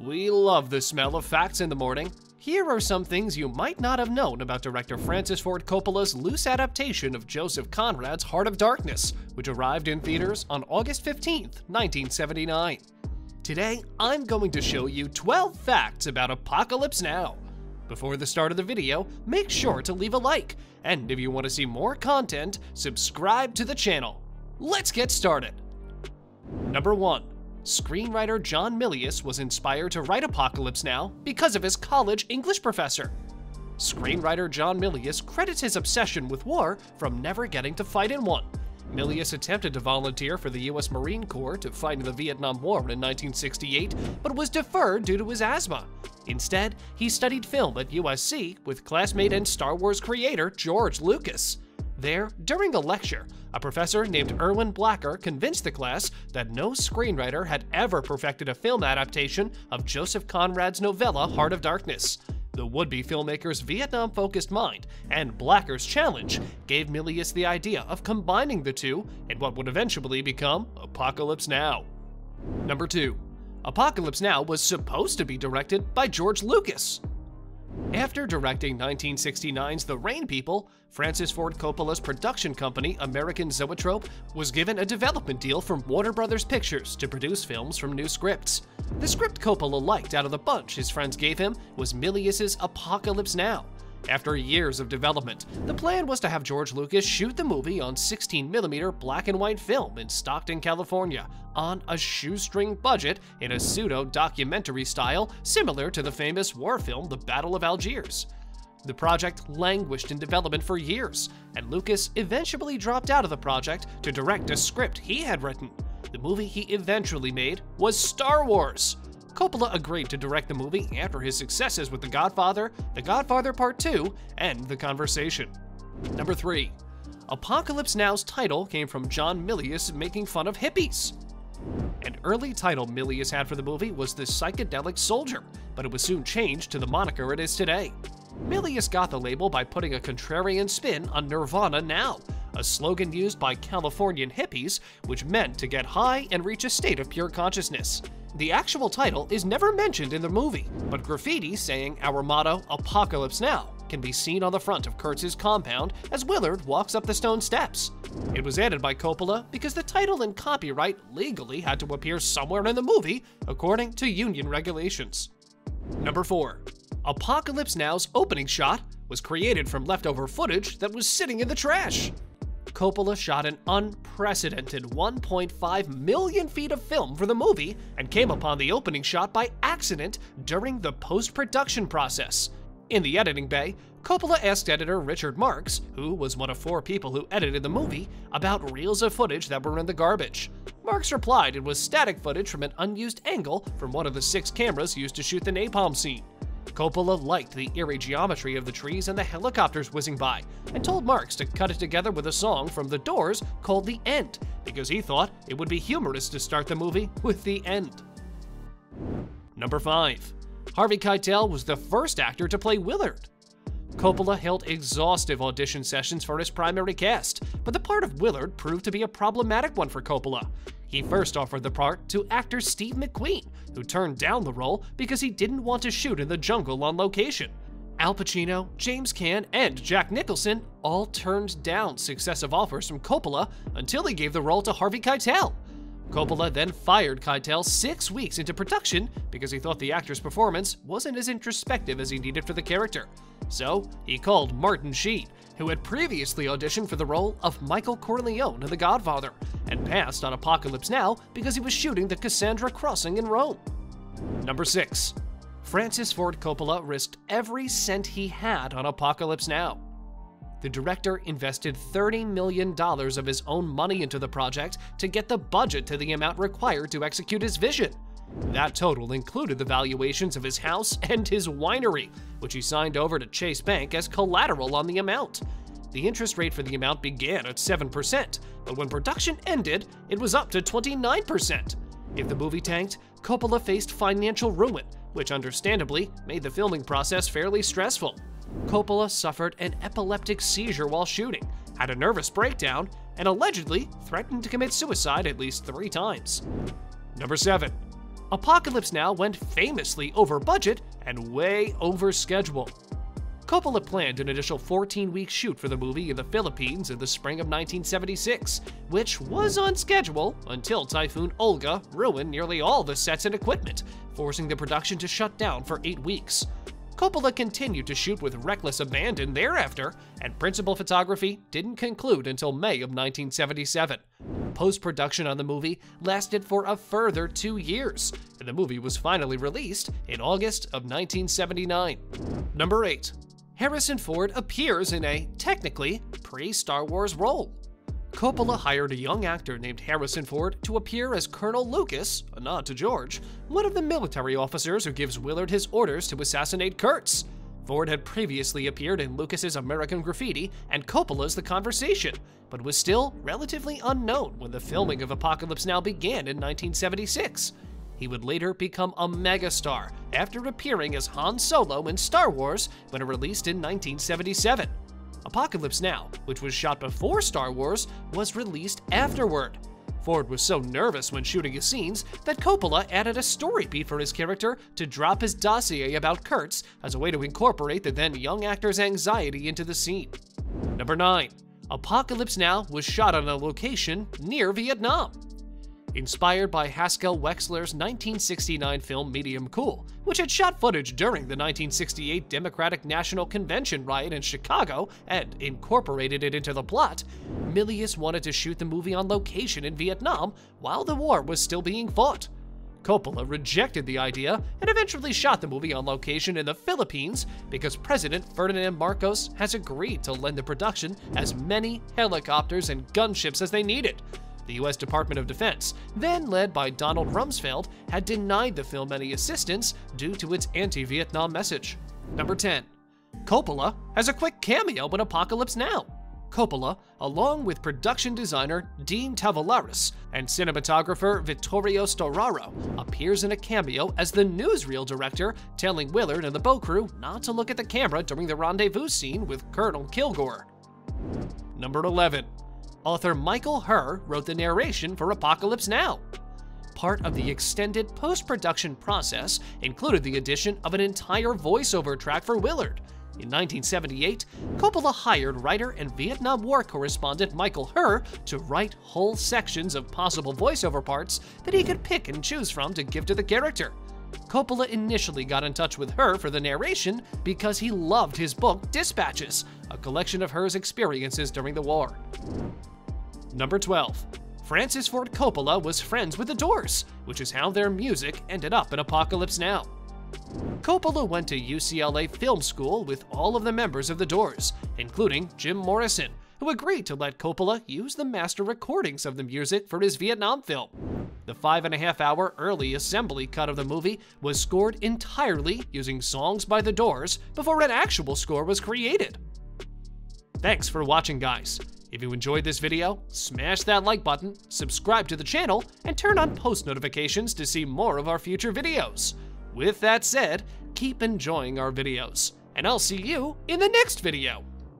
We love the smell of facts in the morning. Here are some things you might not have known about director Francis Ford Coppola's loose adaptation of Joseph Conrad's Heart of Darkness, which arrived in theaters on August 15, 1979. Today, I'm going to show you 12 facts about Apocalypse Now. Before the start of the video, make sure to leave a like, and if you want to see more content, subscribe to the channel. Let's get started. Number 1. Screenwriter John Milius was inspired to write Apocalypse Now because of his college English professor. Screenwriter John Milius credits his obsession with war from never getting to fight in one. Milius attempted to volunteer for the U.S. Marine Corps to fight in the Vietnam War in 1968, but was deferred due to his asthma. Instead, he studied film at USC with classmate and Star Wars creator George Lucas. There, during a lecture, a professor named Erwin Blacker convinced the class that no screenwriter had ever perfected a film adaptation of Joseph Conrad's novella Heart of Darkness. The would-be filmmaker's Vietnam-focused mind and Blacker's challenge gave Milius the idea of combining the two in what would eventually become Apocalypse Now. Number 2. Apocalypse Now was supposed to be directed by George Lucas. After directing 1969's The Rain People, Francis Ford Coppola's production company, American Zoetrope, was given a development deal from Warner Brothers Pictures to produce films from new scripts. The script Coppola liked out of the bunch his friends gave him was Milius's Apocalypse Now. After years of development, the plan was to have George Lucas shoot the movie on 16mm black and white film in Stockton, California, on a shoestring budget in a pseudo-documentary style similar to the famous war film The Battle of Algiers. The project languished in development for years, and Lucas eventually dropped out of the project to direct a script he had written. The movie he eventually made was Star Wars. Coppola agreed to direct the movie after his successes with The Godfather Part 2, and The Conversation. Number 3. Apocalypse Now's title came from John Milius making fun of hippies. An early title Milius had for the movie was The Psychedelic Soldier, but it was soon changed to the moniker it is today. Milius got the label by putting a contrarian spin on Nirvana Now, a slogan used by Californian hippies, which meant to get high and reach a state of pure consciousness. The actual title is never mentioned in the movie, but graffiti saying our motto, Apocalypse Now, can be seen on the front of Kurtz's compound as Willard walks up the stone steps. It was added by Coppola because the title and copyright legally had to appear somewhere in the movie, according to union regulations. Number 4. Apocalypse Now's opening shot was created from leftover footage that was sitting in the trash. Coppola shot an unprecedented 1.5 million feet of film for the movie and came upon the opening shot by accident during the post-production process. In the editing bay, Coppola asked editor Richard Marks, who was one of 4 people who edited the movie, about reels of footage that were in the garbage. Marks replied it was static footage from an unused angle from one of the 6 cameras used to shoot the napalm scene. Coppola liked the eerie geometry of the trees and the helicopters whizzing by, and told Marks to cut it together with a song from The Doors called The End, because he thought it would be humorous to start the movie with the end. Number 5. Harvey Keitel was the first actor to play Willard. Coppola held exhaustive audition sessions for his primary cast, but the part of Willard proved to be a problematic one for Coppola. He first offered the part to actor Steve McQueen, who turned down the role because he didn't want to shoot in the jungle on location. Al Pacino, James Caan, and Jack Nicholson all turned down successive offers from Coppola until he gave the role to Harvey Keitel. Coppola then fired Keitel 6 weeks into production because he thought the actor's performance wasn't as introspective as he needed for the character. So he called Martin Sheen, who had previously auditioned for the role of Michael Corleone in The Godfather, and passed on Apocalypse Now because he was shooting the Cassandra Crossing in Rome. Number 6. Francis Ford Coppola risked every cent he had on Apocalypse Now. The director invested $30 million of his own money into the project to get the budget to the amount required to execute his vision. That total included the valuations of his house and his winery, which he signed over to Chase Bank as collateral on the amount. The interest rate for the amount began at 7%, but when production ended, it was up to 29%. If the movie tanked, Coppola faced financial ruin, which understandably made the filming process fairly stressful. Coppola suffered an epileptic seizure while shooting, had a nervous breakdown, and allegedly threatened to commit suicide at least 3 times. Number 7. Apocalypse Now went famously over budget and way over schedule. Coppola planned an initial 14-week shoot for the movie in the Philippines in the spring of 1976, which was on schedule until Typhoon Olga ruined nearly all the sets and equipment, forcing the production to shut down for 8 weeks. Coppola continued to shoot with reckless abandon thereafter, and principal photography didn't conclude until May of 1977. Post-production on the movie lasted for a further 2 years, and the movie was finally released in August of 1979. Number 8. Harrison Ford appears in a, technically, pre-Star Wars role. Coppola hired a young actor named Harrison Ford to appear as Colonel Lucas, a nod to George, one of the military officers who gives Willard his orders to assassinate Kurtz. Ford had previously appeared in Lucas's American Graffiti and Coppola's The Conversation, but was still relatively unknown when the filming of Apocalypse Now began in 1976. He would later become a megastar after appearing as Han Solo in Star Wars when it released in 1977. Apocalypse Now, which was shot before Star Wars, was released afterward. Ford was so nervous when shooting his scenes that Coppola added a story beat for his character to drop his dossier about Kurtz as a way to incorporate the then young actor's anxiety into the scene. Number 9. Apocalypse Now was shot on a location near Vietnam. Inspired by Haskell Wexler's 1969 film Medium Cool, which had shot footage during the 1968 Democratic National Convention riot in Chicago and incorporated it into the plot, MILUS wanted to shoot the movie on location in Vietnam while the war was still being fought. Coppola rejected the idea and eventually shot the movie on location in the Philippines because President Ferdinand Marcos has agreed to lend the production as many helicopters and gunships as they needed. The U.S. Department of Defense, then led by Donald Rumsfeld, had denied the film any assistance due to its anti-Vietnam message. Number 10. Coppola has a quick cameo in Apocalypse Now. Coppola, along with production designer Dean Tavoularis and cinematographer Vittorio Storaro, appears in a cameo as the newsreel director, telling Willard and the boat crew not to look at the camera during the rendezvous scene with Colonel Kilgore. Number 11. Author Michael Herr wrote the narration for Apocalypse Now. Part of the extended post-production process included the addition of an entire voiceover track for Willard. In 1978, Coppola hired writer and Vietnam War correspondent Michael Herr to write whole sections of possible voiceover parts that he could pick and choose from to give to the character. Coppola initially got in touch with Herr for the narration because he loved his book Dispatches, a collection of Herr's experiences during the war. Number 12. Francis Ford Coppola was friends with the Doors, which is how their music ended up in Apocalypse Now. Coppola went to UCLA Film School with all of the members of the Doors, including Jim Morrison, who agreed to let Coppola use the master recordings of the music for his Vietnam film. The 5.5-hour early assembly cut of the movie was scored entirely using songs by the Doors before an actual score was created. Thanks for watching, guys. If you enjoyed this video, smash that like button, subscribe to the channel, and turn on post notifications to see more of our future videos. With that said, keep enjoying our videos, and I'll see you in the next video.